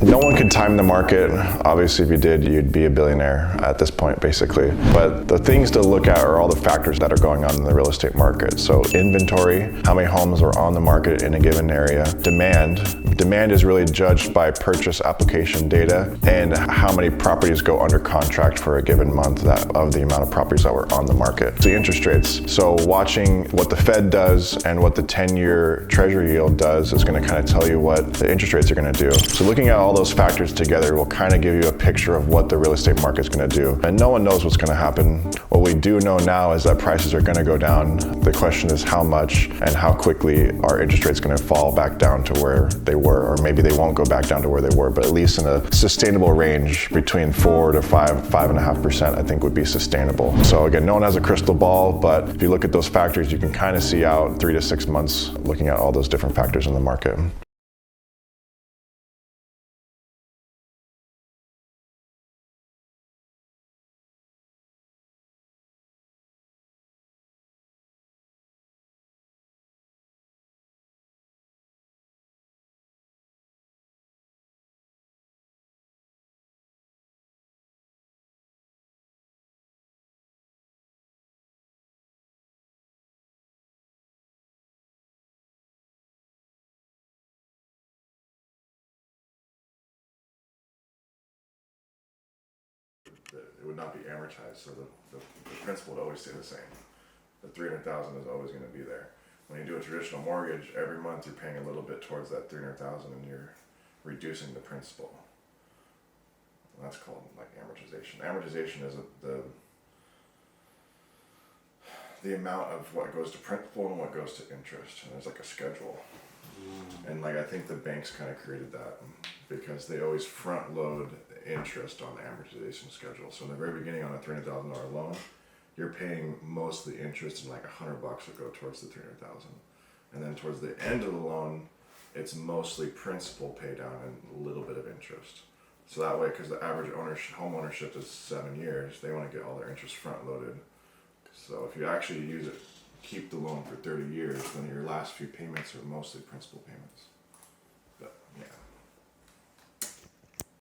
No one could time the market. Obviously, if you did, you'd be a billionaire at this point, basically. But the things to look at are all the factors that are going on in the real estate market. So inventory, how many homes are on the market in a given area. Demand is really judged by purchase application data and how many properties go under contract for a given month of the amount of properties that were on the market. The interest rates. So watching what the Fed does and what the 10-year Treasury yield does is going to kind of tell you what the interest rates are going to do. So looking at all those factors together will kind of give you a picture of what the real estate market is going to do. And no one knows what's going to happen. What we do know now is that prices are going to go down. The question is how much and how quickly are interest rates going to fall back down to where they were, or maybe they won't go back down to where they were, but at least in a sustainable range between 4 to 5.5%, I think would be sustainable. So again, no one has a crystal ball, but if you look at those factors, you can kind of see out 3 to 6 months looking at all those different factors in the market. It would not be amortized, so the principal would always stay the same. The $300,000 is always going to be there. When you do a traditional mortgage, every month you're paying a little bit towards that $300,000 and you're reducing the principal. And that's called like amortization. Amortization is the amount of what goes to principal and what goes to interest, and there's like a schedule. And like I think the banks kind of created that because they always front load interest on the amortization schedule. So in the very beginning on a $300,000 loan, you're paying most of the interest, and like $100 will go towards the $300,000. And then towards the end of the loan, it's mostly principal pay down and a little bit of interest. So that way, because the average home ownership is 7 years, they want to get all their interest front loaded. So if you actually keep the loan for 30 years, then your last few payments are mostly principal payments.